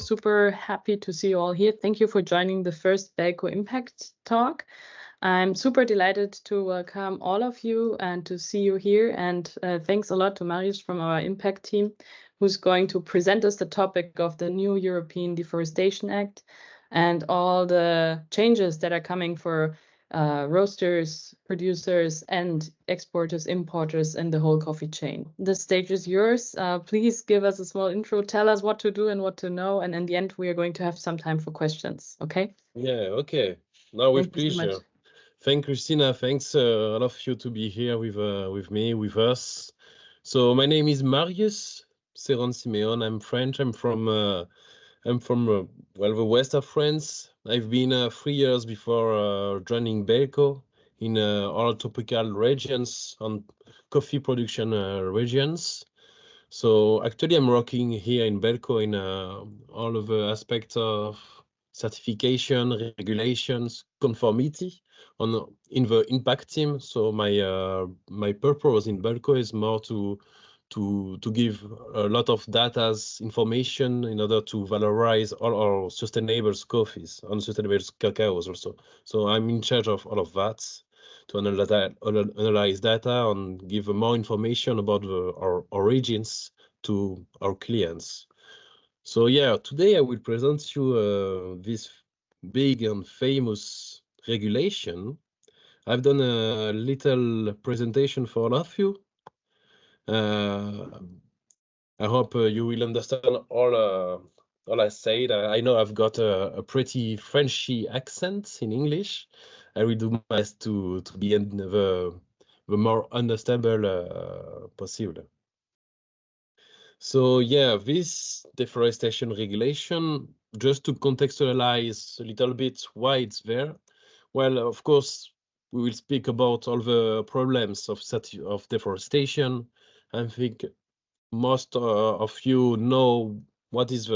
super happy to see you all here. Thank you for joining the first Belco Impact Talk. I'm super delighted to welcome all of you and to see you here. And thanks a lot to Marius from our Impact team, who's going to present us the topic of the new European Deforestation Act and all the changes that are coming for roasters, producers, and exporters, importers, and the whole coffee chain. The stage is yours. Please give us a small intro, tell us what to do and what to know, and in the end, we are going to have some time for questions, okay? Yeah, okay. Now with Thank you so pleasure. much. Thank Christina. Thanks all of you to be here with me, with us. So my name is Marius Serron-Simeon. I'm French. I'm from well, the west of France. I've been 3 years before joining Belco in all tropical regions on coffee production regions. So actually, I'm working here in Belco in all of the aspects of certification, regulations, conformity in the impact team. So my purpose in Belco is more to give a lot of data's information in order to valorize all our sustainable coffees and sustainable cacaos also. So I'm in charge of all of that, to analyze data and give more information about our origins to our clients. So yeah, today I will present you this big and famous regulation. I've done a little presentation for all of you. I hope you will understand all I said. I know I've got a pretty Frenchy accent in English. I will do my best to be in the more understandable possible. So yeah, this deforestation regulation, just to contextualize a little bit why it's there. Well, of course, we will speak about all the problems of deforestation. I think most of you know what is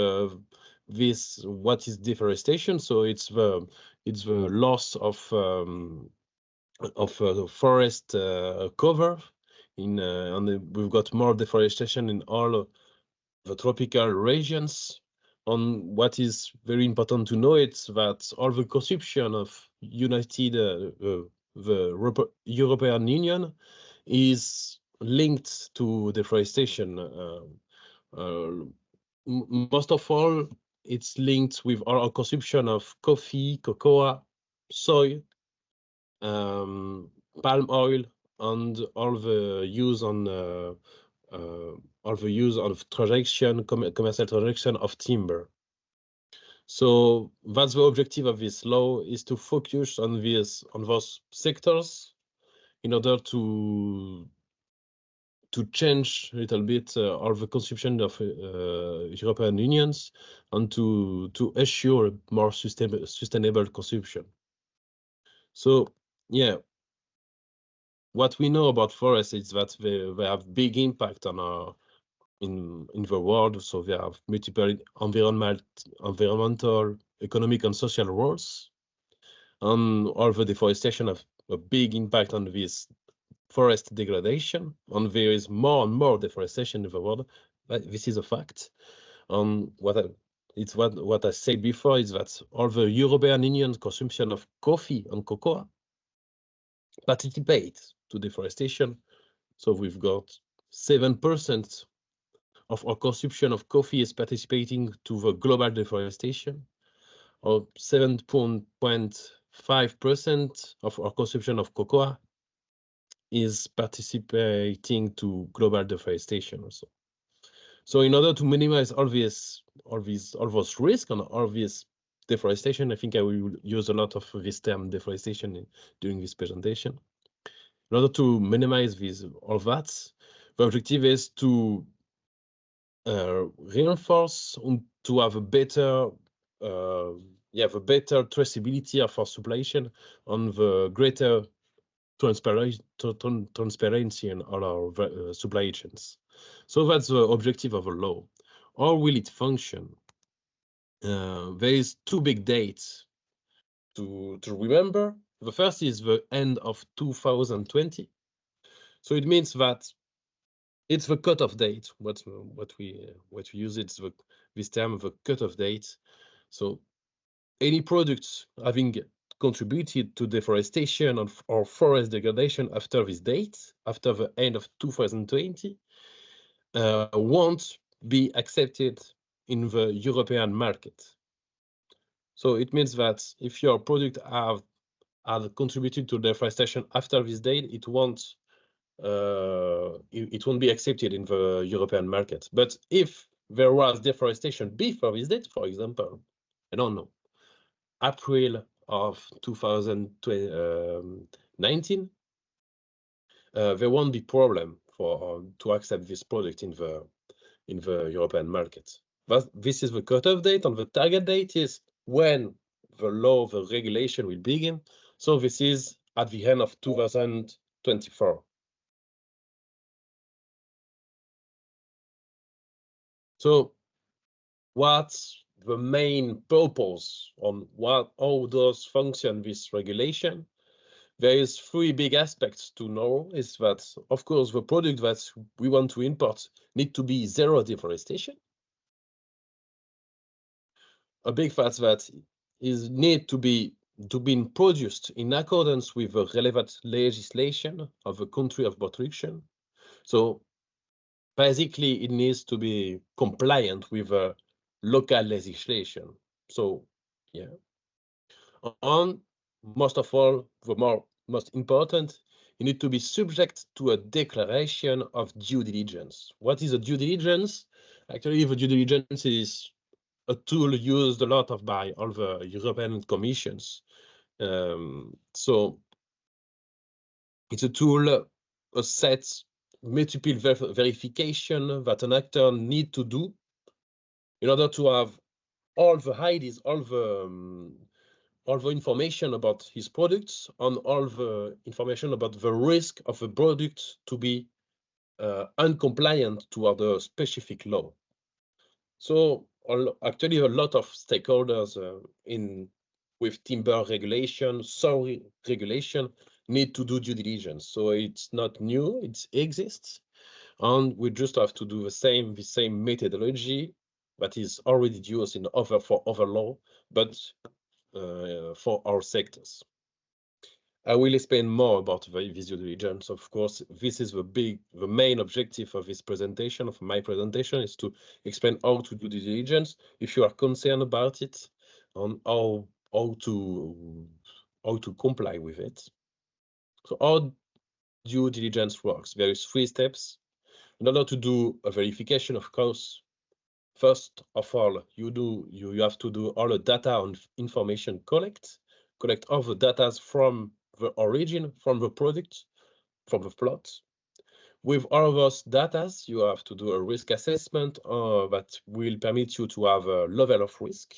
deforestation. So it's the loss of forest cover and we've got more deforestation in all the tropical regions. On what is very important to know, it's that all the consumption of the European Union is linked to deforestation. Most of all, it's linked with our consumption of coffee, cocoa, soy, palm oil, and all the use of commercial transaction of timber. So that's the objective of this law, is to focus on those sectors in order to change a little bit all the consumption of European Unions and to assure more sustainable consumption. So yeah, what we know about forests is that they have big impact on in the world. So they have multiple environmental, economic, and social roles. All the deforestation have a big impact on this forest degradation, and there is more and more deforestation in the world. This is a fact. What I said before is that all the European Union consumption of coffee and cocoa participate to deforestation. So we've got 7% of our consumption of coffee is participating to the global deforestation, or 7.5% of our consumption of cocoa is participating to global deforestation also. So in order to minimize all those risks and all this deforestation, I think I will use a lot of this term deforestation during this presentation. In order to minimize all that, the objective is to reinforce and to have a better traceability of our supply chain and the greater transparency in all our supply chains. So that's the objective of a law. How will it function? There is two big dates to remember. The first is the end of 2020. So it means that it's the cutoff date. What we use, it's this term, the cutoff date. So any products having contributed to deforestation or forest degradation after this date, after the end of 2020, won't be accepted in the European market. So it means that if your product have contributed to deforestation after this date, it won't be accepted in the European market. But if there was deforestation before this date, for example, I don't know, April of 2019, there won't be problem for to accept this product in the European market. But this is the cutoff date, and the target date is when the law, the regulation will begin. So this is at the end of 2024. So what's the main purpose on how does function this regulation? There is three big aspects to know. Is that, of course, the product that we want to import need to be zero deforestation. A big fact that is need to be produced in accordance with the relevant legislation of the country of production. So basically, it needs to be compliant with local legislation. So yeah, and most of all, the most important, you need to be subject to a declaration of due diligence. What is a due diligence? Actually, the due diligence is a tool used a lot of by all the European commissions. So it's a tool, a set multiple verification that an actor need to do in order to have all the IDs, all the information about his products, and all the information about the risk of the product to be uncompliant to the specific law. So actually, a lot of stakeholders with timber regulation, soil regulation, need to do due diligence. So it's not new; it exists, and we just have to do the same methodology that is already used in for other law, but for our sectors. I will explain more about this due diligence. Of course, this is the main objective of this presentation, of my presentation, is to explain how to do due diligence. If you are concerned about it, on how to comply with it. So how due diligence works. There is 3 steps. In order to do a verification, of course, first of all, you have to do all the data and information collect all the data from the origin, from the product, from the plot. With all of those data, you have to do a risk assessment that will permit you to have a level of risk.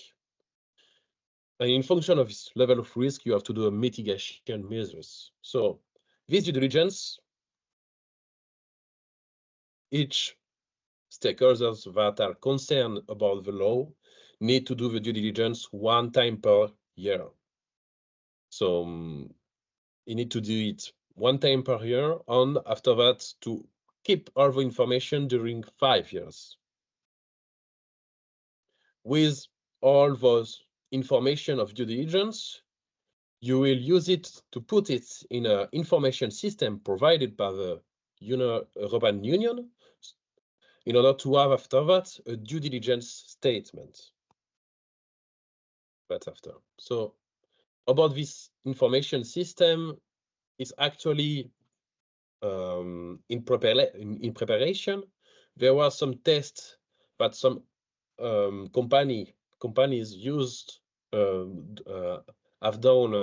And in function of this level of risk, you have to do a mitigation measures. So this due diligence, each stakeholders that are concerned about the law need to do the due diligence 1 time per year. So you need to do it 1 time per year, and after that to keep all the information during 5 years. With all those information of due diligence, you will use it to put it in an information system provided by the European Union in order to have after that a due diligence statement. That's after. So about this information system, it's actually in preparation. There were some tests that some companies used have done.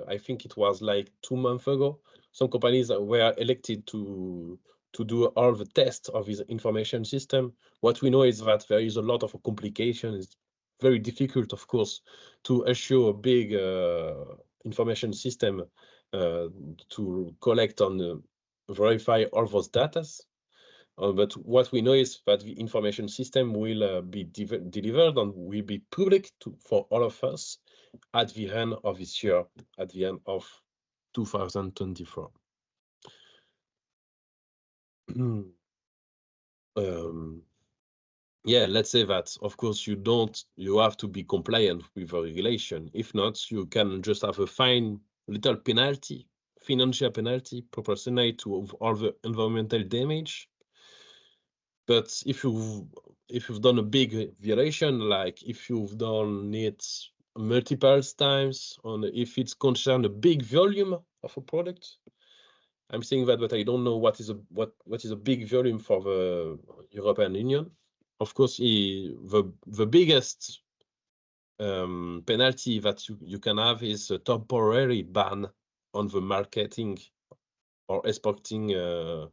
I think it was like 2 months ago. Some companies were elected to do all the tests of this information system. What we know is that there is a lot of complications. It's very difficult, of course, to assure a big information system to collect and verify all those data. But what we know is that the information system will be delivered and will be public for all of us at the end of this year, at the end of 2024. yeah, let's say that, of course, you have to be compliant with the regulation. If not, you can just have a fine little penalty, financial penalty proportionate to all the environmental damage. But if you've done a big violation, like if you've done it multiple times, on if it's concerned a big volume of a product, I'm saying that, but I don't know what is a big volume for the European Union. Of course, the biggest penalty that you can have is a temporary ban on the marketing or exporting of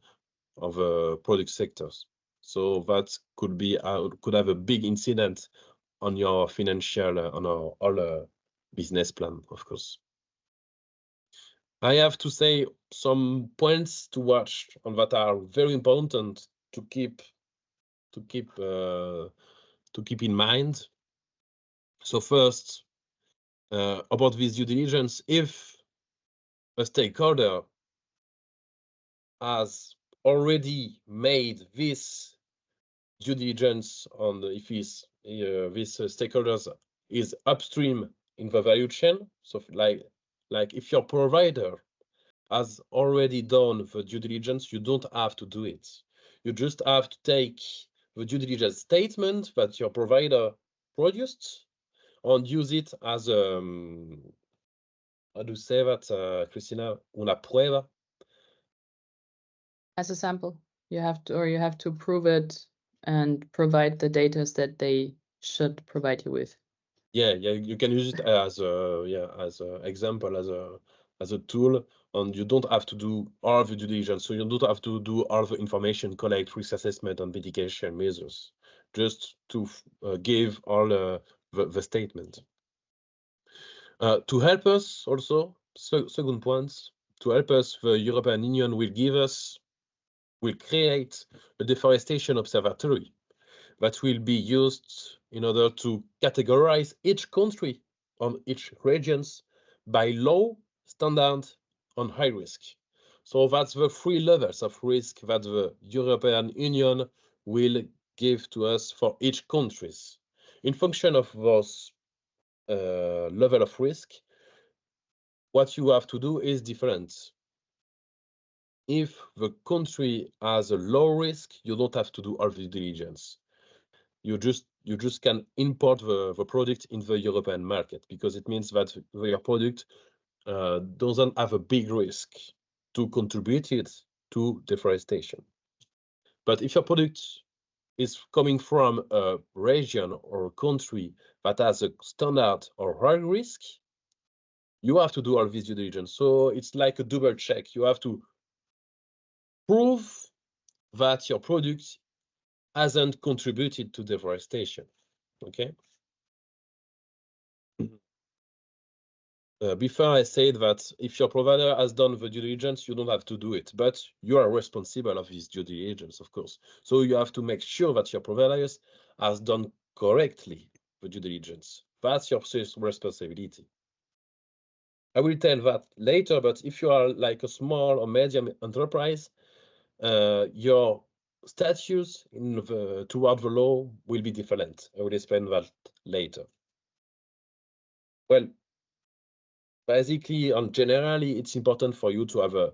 product sectors. So that could have a big incident on your financial on our all business plan, of course. I have to say some points to watch on that are very important to keep in mind. So first, about this due diligence, if a stakeholder has already made this due diligence on if this stakeholders is upstream in the value chain, so like if your provider has already done the due diligence, you don't have to do it. You just have to take the due diligence statement that your provider produced and use it as how do you say that, Christina? Una prueba. As a sample, you have to prove it and provide the data that they should provide you with. Yeah, you can use it as a example, as a tool, and you don't have to do all the due diligence. So you don't have to do all the information collect, risk assessment, and mitigation measures, just to give all the statement. To help us also, second point, to help us, the European Union will create a deforestation observatory that will be used in order to categorize each country on each regions by low, standard, and high risk. So that's the 3 levels of risk that the European Union will give to us for each countries. In function of those level of risk, what you have to do is different. If the country has a low risk, you don't have to do all the diligence. You just can import the product in the European market, because it means that your product doesn't have a big risk to contribute it to deforestation. But if your product is coming from a region or a country that has a standard or high risk, you have to do all this due diligence. So it's like a double check. You have to prove that your product hasn't contributed to deforestation. Okay. Before I said that if your provider has done the due diligence, you don't have to do it, but you are responsible of this due diligence, of course. So you have to make sure that your provider has done correctly the due diligence. That's your responsibility. I will tell that later, but if you are like a small or medium enterprise, your status toward the law will be different. I will explain that later. Well, basically, and generally, it's important for you to have a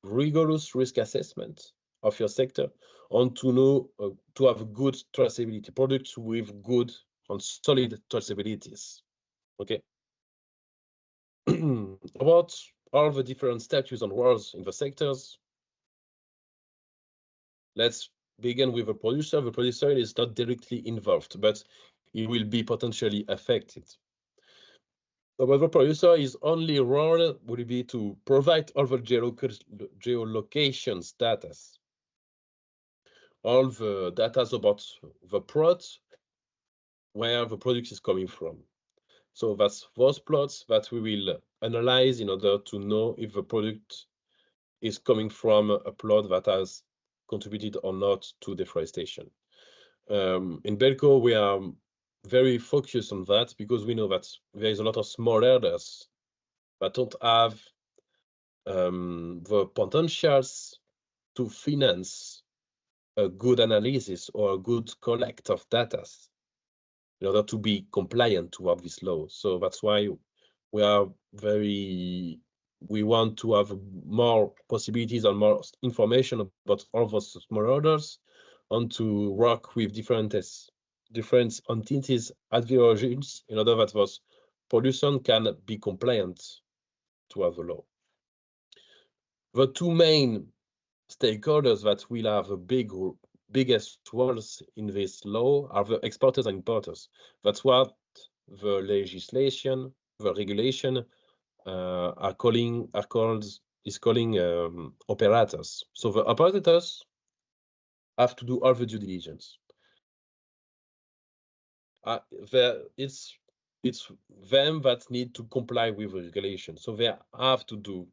rigorous risk assessment of your sector and to know to have good traceability, products with good and solid traceabilities. Okay. About all the different statutes and rules in the sectors, let's begin with the producer. The producer is not directly involved, but he will be potentially affected. But the producer is only role will be to provide all the geolocation status, all the data about the plot where the product is coming from. So that's those plots that we will analyze in order to know if the product is coming from a plot that has contributed or not to deforestation. In Belco, we are very focused on that because we know that there is a lot of small herders that don't have the potentials to finance a good analysis or a good collect of data in order to be compliant toward this law. So that's why we want to have more possibilities and more information about all those smallholders, and to work with different entities at the origins in order that those pollution can be compliant to have the law. The two main stakeholders that will have a biggest roles in this law are the exporters and importers. That's what the legislation, the regulation is calling operators. So the operators have to do all the due diligence. It's them that need to comply with the regulation. So they have to do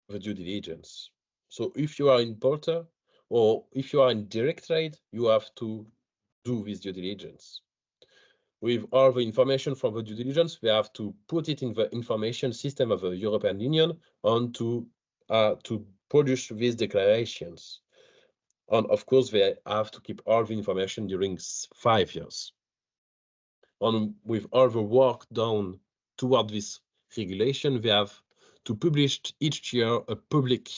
the due diligence. So if you are an importer or if you are in direct trade, you have to do this due diligence. With all the information from the due diligence, we have to put it in the information system of the European Union and to produce these declarations. And of course, they have to keep all the information during 5 years. And with all the work done toward this regulation, we have to publish each year a public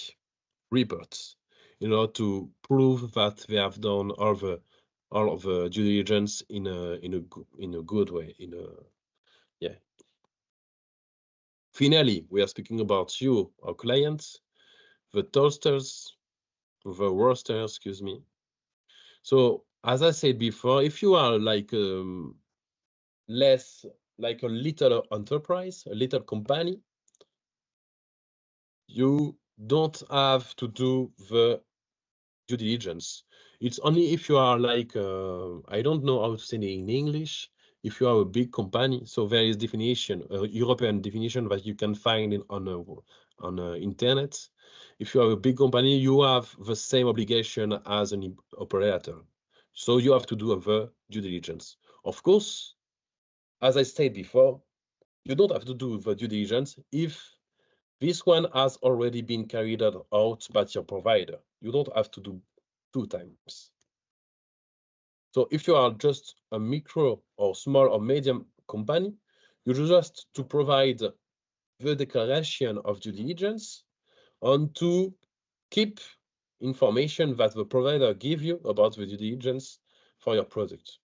report in order to prove that they have done all of the due diligence in a good way. Finally, we are speaking about you, our clients, the toasters, the roasters, excuse me. So as I said before, if you are like less like a little enterprise, a little company, you don't have to do the due diligence. It's only if you are like I don't know how to say it in English. If you are a big company, so there is definition, a European definition that you can find on internet. If you are a big company, you have the same obligation as an operator. So you have to do the due diligence. Of course, as I said before, you don't have to do the due diligence if this one has already been carried out by your provider. You don't have to do 2 times. So if you are just a micro or small or medium company, you just to provide the declaration of due diligence and to keep information that the provider give you about the due diligence for your product.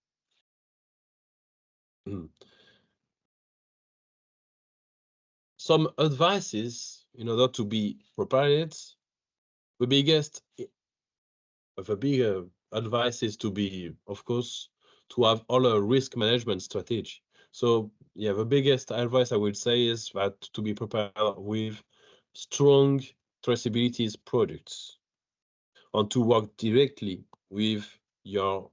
Some advices in order to be prepared. The bigger advice is to be, of course, to have all a risk management strategy. So yeah, the biggest advice I would say is that to be prepared with strong traceability products and to work directly with all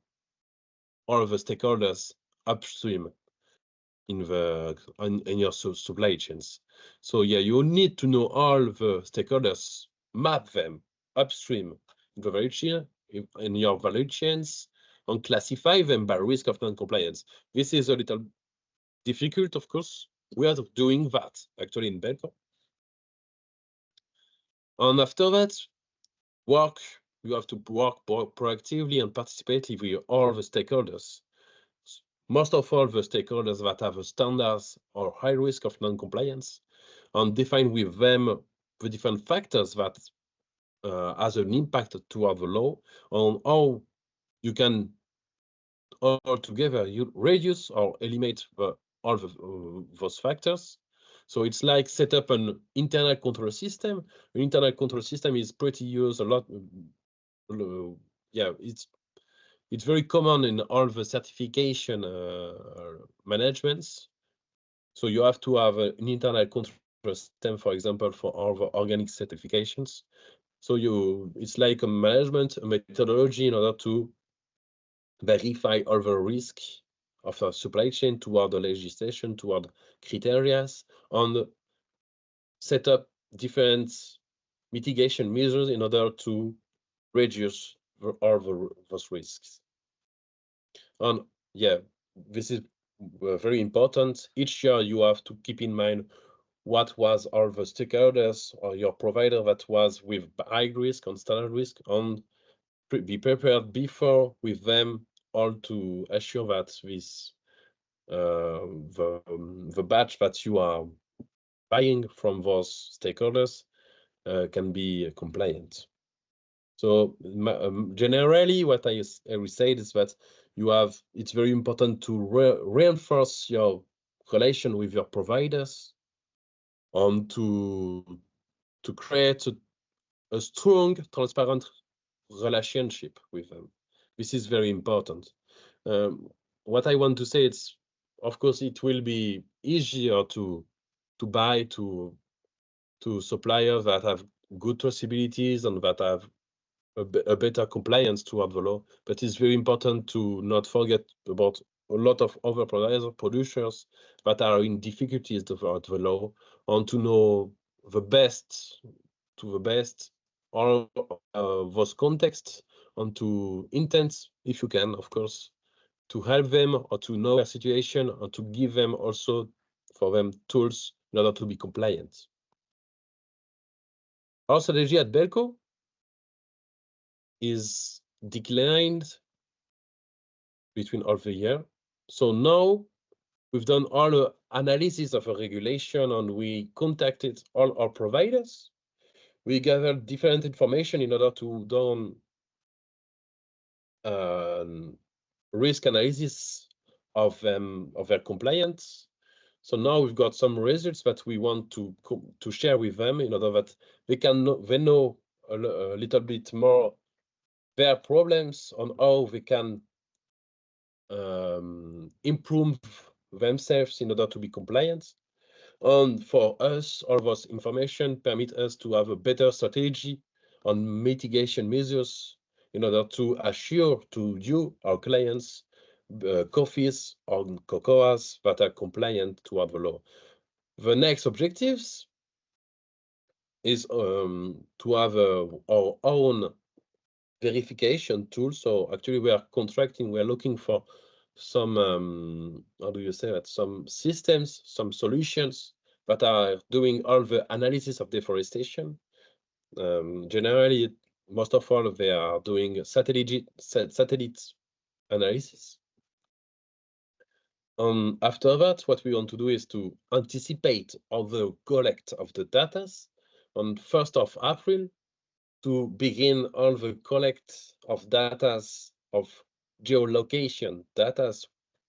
of the stakeholders upstream in your supply chains. So yeah, you need to know all the stakeholders, map them upstream in the value chain, in your value chains, and classify them by risk of non-compliance. This is a little difficult, of course. We are doing that actually in Belco. And after that, you have to work proactively and participatively with all the stakeholders. Most of all the stakeholders that have standards or high risk of non-compliance, and define with them the different factors that has an impact toward the law, on how you can all together you reduce or eliminate those factors. So it's like set up an internal control system. An internal control system is pretty used a lot. Yeah, it's very common in all the certification managements. So you have to have an internal control system, for example, for all the organic certifications. So it's like a management a methodology in order to verify all the risk of a supply chain toward the legislation, toward criteria, and set up different mitigation measures in order to reduce all those risks. And yeah, this is very important. Each year you have to keep in mind what was all the stakeholders or your provider that was with high risk and standard risk, and be prepared before with them, all to assure that this the batch that you are buying from those stakeholders can be compliant. So generally, what I will say is that it's very important to reinforce your relation with your providers and to create a strong, transparent relationship with them. This is very important. What I want to say is, of course, it will be easier to buy to suppliers that have good traceabilities and that have a better compliance toward the law. But it's very important to not forget about a lot of other producers that are in difficulties toward the law, and to know the best all those contexts, and to intents, if you can, of course, to help them or to know their situation, or to give them also for them tools in order to be compliant. Our strategy at Belco is declined between all the year. So now we've done all the analysis of a regulation, and we contacted all our providers. We gathered different information in order to do risk analysis of their compliance. So now we've got some results that we want to share with them in order that they know a little bit more their problems, on how they can improve themselves in order to be compliant. And for us, all those information permit us to have a better strategy on mitigation measures in order to assure to you, our clients, coffees or cocoas that are compliant toward the law. The next objectives is to have our own verification tool. So actually we are looking for some, how do you say that, some systems, some solutions that are doing all the analysis of deforestation. Generally, most of all, they are doing satellite analysis. After that, what we want to do is to anticipate all the collect of the data on 1st of April, to begin all the collect of data, of geolocation data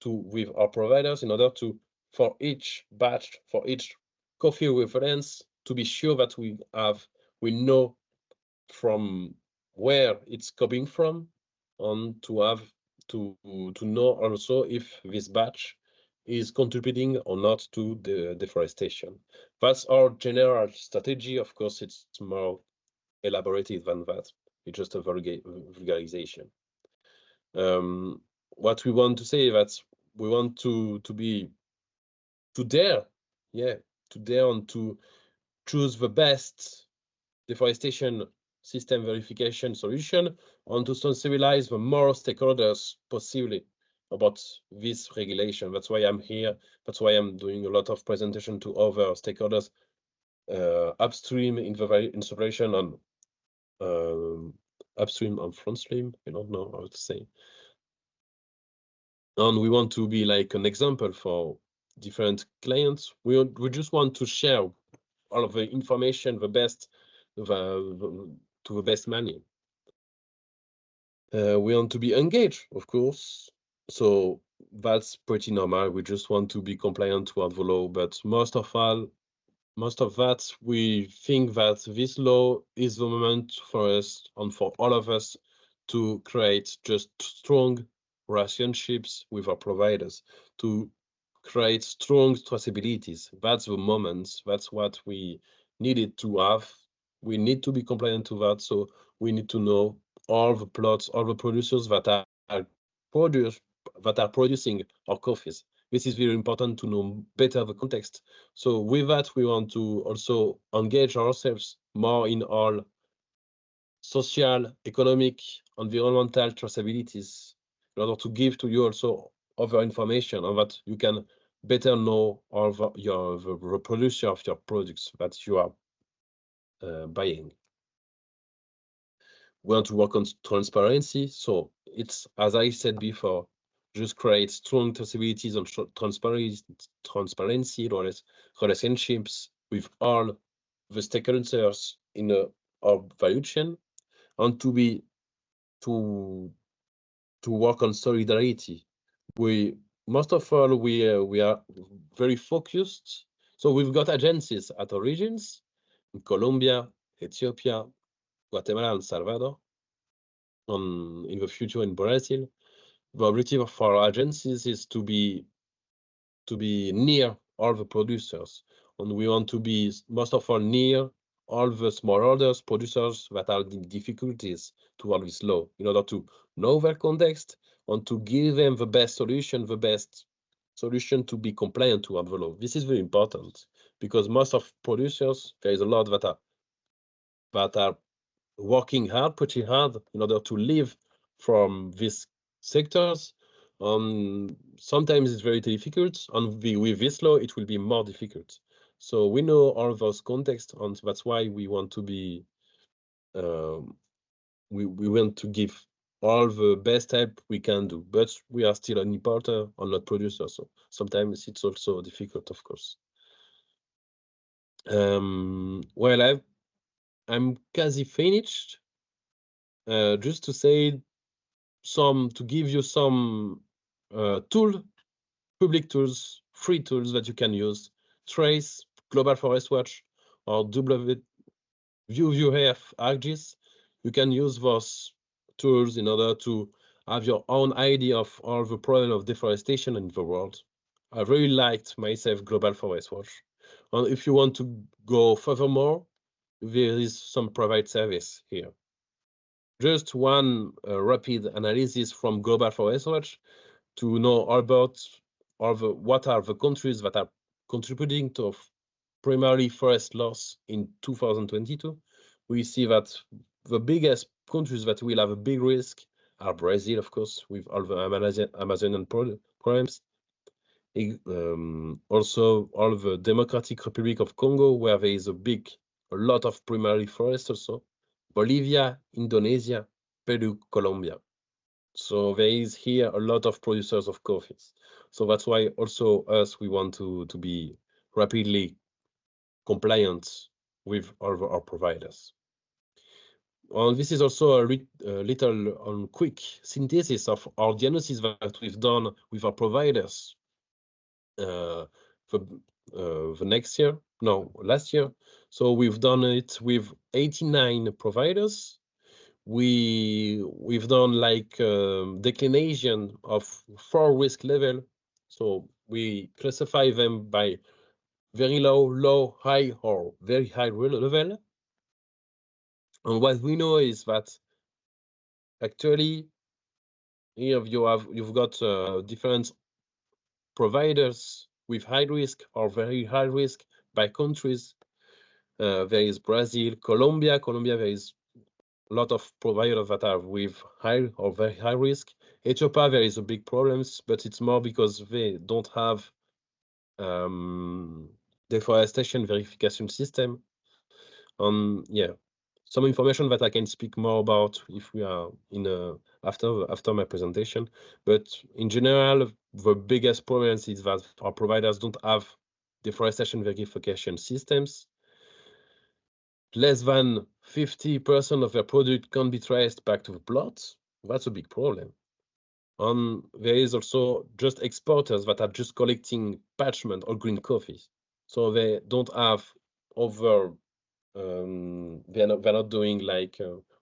with our providers, in order to, for each batch, for each coffee reference, to be sure that we know from where it's coming from, and to have to know also if this batch is contributing or not to the deforestation. That's our general strategy. Of course, it's more elaborated than that. It's just a vulgarization. What we want to say is that we want to dare and to choose the best deforestation system verification solution, and to sensibilize the more stakeholders possibly about this regulation. That's why I'm here. That's why I'm doing a lot of presentation to other stakeholders, upstream in the installation, on upstream and frontstream. I don't know how to say. And we want to be like an example for different clients. We just want to share all of the information, the best, to the best manner. We want to be engaged, of course. So that's pretty normal. We just want to be compliant toward the law. But most of that, we think that this law is the moment for us and for all of us to create just strong relationships with our providers, to create strong traceabilities. That's the moment. That's what we needed to have. We need to be compliant to that. So we need to know all the plots, all the producers that are producing our coffees. This is very important to know better the context. So with that, we want to also engage ourselves more in all social, economic, environmental traceabilities, in order to give to you also other information, on that you can better know all the producer of your products that you are buying. we want to work on transparency. So it's, as I said before, just create strong traceabilities on transparency relationships with all the stakeholders in our value chain, and to work on solidarity. Most of all we are very focused. So we've got agencies at origins in Colombia, Ethiopia, Guatemala, and Salvador. In the future in Brazil, the objective for our agencies is to be near all the producers, and we want to be most of all near all the smallholders, producers that are in difficulties toward this law, in order to know their context and to give them the best solution to be compliant toward the law. This is very important because most of producers, there is a lot that are working hard, pretty hard, in order to live from these sectors. Sometimes it's very difficult, and with this law, it will be more difficult. So we know all those contexts, and that's why we want to be, we want to give all the best help we can do, but we are still an importer and not producer, so sometimes it's also difficult, of course. Well, I'm quasi finished. Just to say to give you some public tools, free tools that you can use. Trace, Global Forest Watch, or WWF ArcGIS. You can use those tools in order to have your own idea of all the problem of deforestation in the world. I really liked myself Global Forest Watch. And if you want to go furthermore, there is some private service here. Just one rapid analysis from Global Forest Watch to know about what are the countries that are contributing to primarily forest loss in 2022. We see that the biggest countries that will have a big risk are Brazil, of course, with all the Amazonian problems. Also, all the Democratic Republic of Congo, where there is a lot of primary forest also. Bolivia, Indonesia, Peru, Colombia. So there is here a lot of producers of coffees. So that's why also us, we want to be rapidly compliant with all our providers. And this is also a little quick synthesis of our diagnosis that we've done with our providers last year. So we've done it with 89 providers. We've done like declination of 4 risk level. So we classify them by very low, high, or very high level. And what we know is that actually here you've got different providers with high risk or very high risk by countries. There is Brazil, Colombia. There is a lot of providers that are with high or very high risk. Ethiopia, there is a big problems, but it's more because they don't have deforestation verification system. Yeah, some information that I can speak more about if we are after my presentation. But in general, the biggest problem is that our providers don't have deforestation verification systems. Less than 50% of their product can be traced back to the plots. That's a big problem. And there is also just exporters that are just collecting parchment or green coffees. So they don't have they're not doing like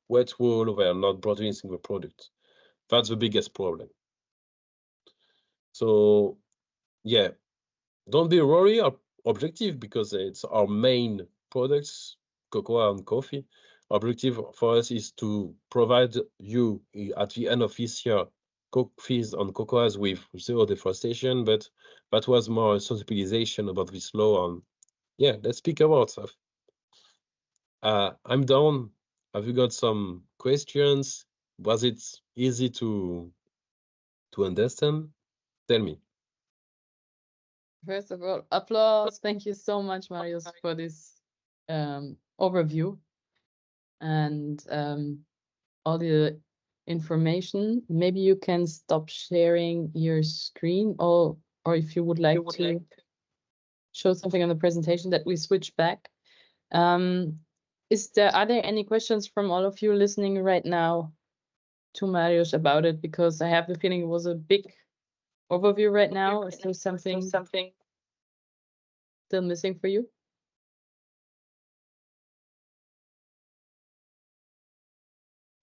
wet wool, they are not producing the product. That's the biggest problem. So yeah, don't be worried or objective because it's our main products, cocoa and coffee. Objective for us is to provide you at the end of this year coffees and cocoas with zero deforestation, but that was more sensibilization about this law. And yeah, let's speak about stuff. I'm done. Have you got some questions? Was it easy to understand? Tell me. First of all, applause. Thank you so much, Marius, for this overview. And all the information. Maybe you can stop sharing your screen, or if you would like to show something on the presentation, that we switch back. Are there any questions from all of you listening right now to Mariusz about it? Because I have the feeling it was a big overview right now. Is there something still missing for you?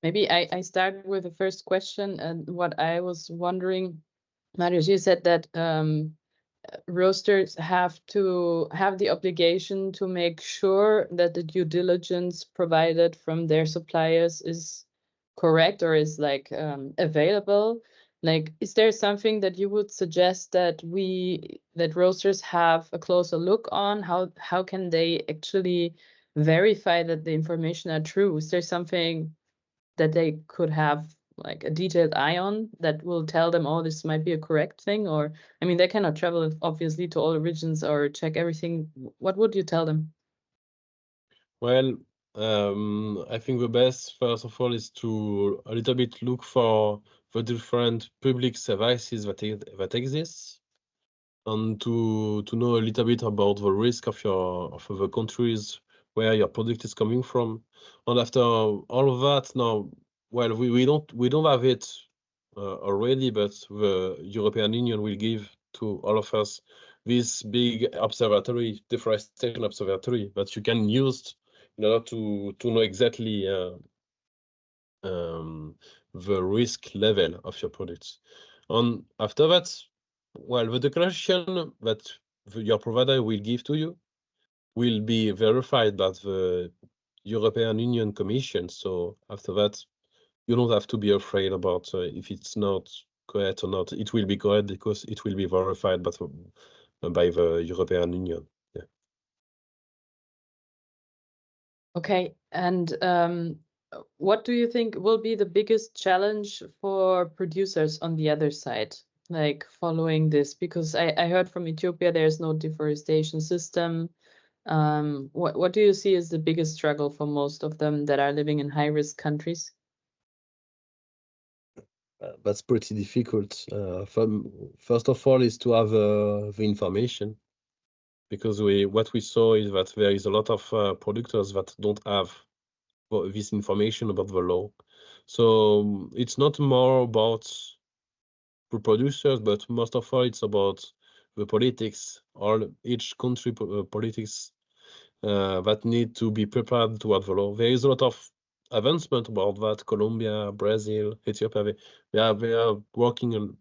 Maybe I start with the first question, and what I was wondering, Mariusz, you said that roasters have to have the obligation to make sure that the due diligence provided from their suppliers is correct, or is like available. Like, is there something that you would suggest that roasters have a closer look on? How can they actually verify that the information are true? Is there something that they could have like a detailed eye on that will tell them, oh, this might be a correct thing? Or, I mean, they cannot travel obviously to all regions or check everything. What would you tell them? Well, I think the best, first of all, is to a little bit look for the different public services that exist, and to know a little bit about the risk of the countries where your product is coming from. And after all of that, now, well, we don't have it already, but the European Union will give to all of us this big observatory, deforestation observatory, that you can use in order to know exactly the risk level of your products. And after that, well, the declaration that your provider will give to you will be verified by the European Union Commission. So after that, you don't have to be afraid about if it's not correct or not. It will be correct because it will be verified by the European Union. Yeah. Okay, and what do you think will be the biggest challenge for producers on the other side, like following this? Because I heard from Ethiopia there's no deforestation system. What do you see as the biggest struggle for most of them that are living in high-risk countries? That's pretty difficult. First of all, is to have the information, because what we saw is that there is a lot of producers that don't have this information about the law. So it's not more about the producers, but most of all, it's about the politics, or each country politics that need to be prepared to have the law. There is a lot of advancement about that. Colombia, Brazil, Ethiopia, they are working on,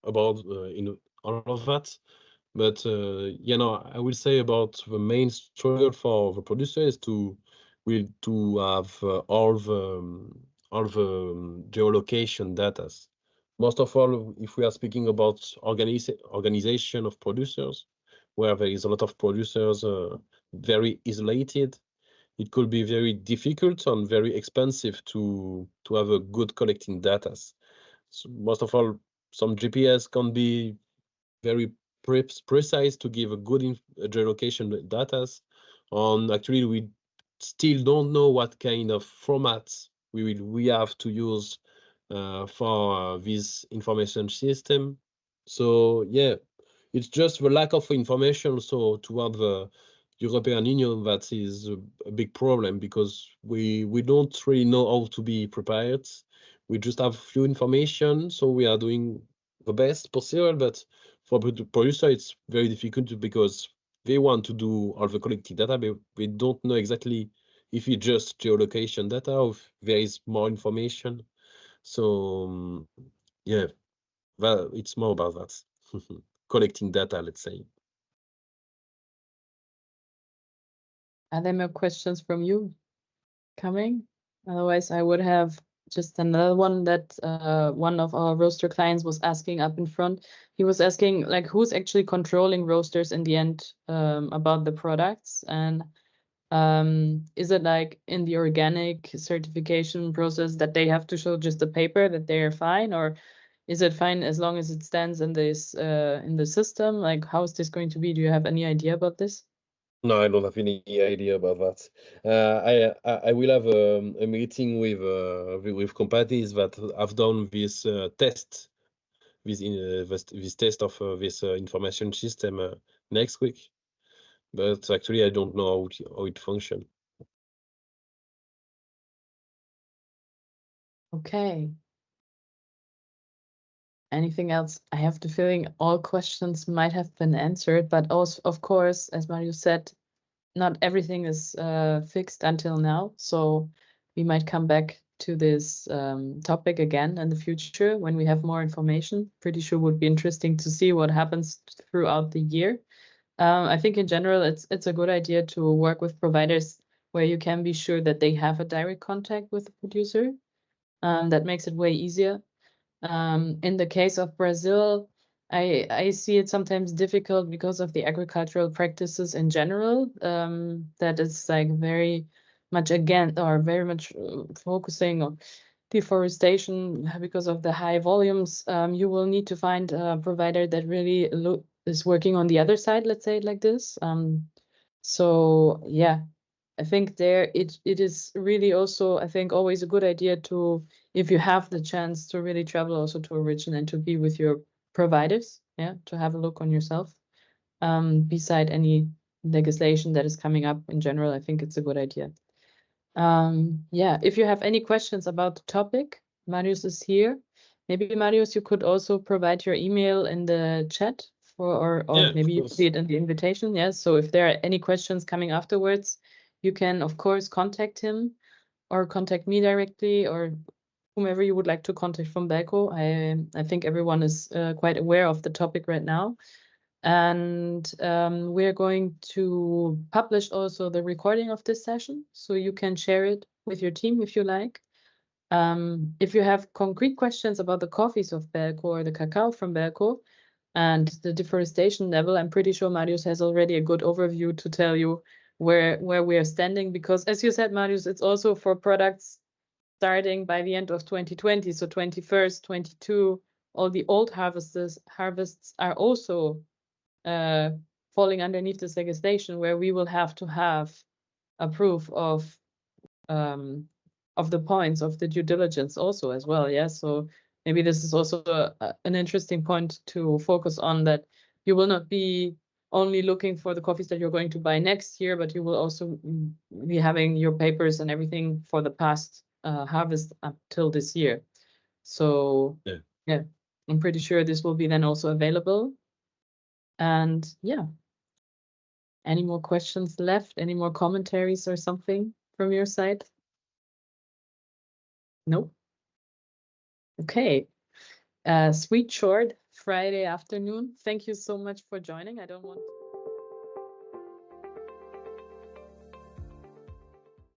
about in all of that. But I will say about the main struggle for the producer is to have all the geolocation data. Most of all, if we are speaking about organization of producers, where there is a lot of producers very isolated, it could be very difficult and very expensive to have a good collecting data. So most of all, some GPS can be very precise to give a good geolocation data. Actually, we still don't know what kind of formats we have to use for this information system. So yeah, it's just the lack of information. So to have the European Union, that is a big problem, because we don't really know how to be prepared. We just have few information, so we are doing the best possible, but for the producer, it's very difficult because they want to do all the collecting data, but we don't know exactly if it's just geolocation data or if there is more information. So yeah, well, it's more about that. Collecting data, let's say. Are there more questions from you coming? Otherwise, I would have just another one that one of our roaster clients was asking up in front. He was asking, like, who's actually controlling roasters in the end about the products? And is it like in the organic certification process that they have to show just the paper that they are fine, or is it fine as long as it stands in this in the system? Like, how is this going to be? Do you have any idea about this? No, I don't have any idea about that. I will have a meeting with companies that have done this test, this test of this information system next week. But actually, I don't know how it functions. Okay. Anything else? I have the feeling all questions might have been answered, but also, of course, as Mario said, not everything is fixed until now. So we might come back to this topic again in the future when we have more information. Pretty sure would be interesting to see what happens throughout the year. I think in general, it's a good idea to work with providers where you can be sure that they have a direct contact with the producer. That makes it way easier. In the case of Brazil, I see it sometimes difficult because of the agricultural practices in general. That is like very much very much focusing on deforestation because of the high volumes. You will need to find a provider that really is working on the other side, let's say it like this. So yeah, I think there it is really also, I think, always a good idea to, if you have the chance to really travel also to origin and to be with your providers, yeah, to have a look on yourself. Beside any legislation that is coming up in general, I think it's a good idea. Yeah, if you have any questions about the topic, Marius is here. Maybe Marius, you could also provide your email in the chat or Yeah, maybe of you course. see it in the invitation. Yeah, so if there are any questions coming afterwards, you can of course contact him or contact me directly or whomever you would like to contact from Belco. I think everyone is quite aware of the topic right now. And we're going to publish also the recording of this session, so you can share it with your team if you like. If you have concrete questions about the coffees of Belco or the cacao from Belco and the deforestation level, I'm pretty sure Marius has already a good overview to tell you where we are standing, because as you said, Marius, it's also for products starting by the end of 2020, so 21st, 22, all the old harvests are also falling underneath this legislation, where we will have to have a proof of the points of the due diligence also as well. Yeah, so maybe this is also an interesting point to focus on, that you will not be only looking for the coffees that you're going to buy next year, but you will also be having your papers and everything for the past harvest up till this year. So yeah, I'm pretty sure this will be then also available. And yeah, any more questions left? Any more commentaries or something from your side? Nope. Okay. Sweet short Friday afternoon. Thank you so much for joining. I don't want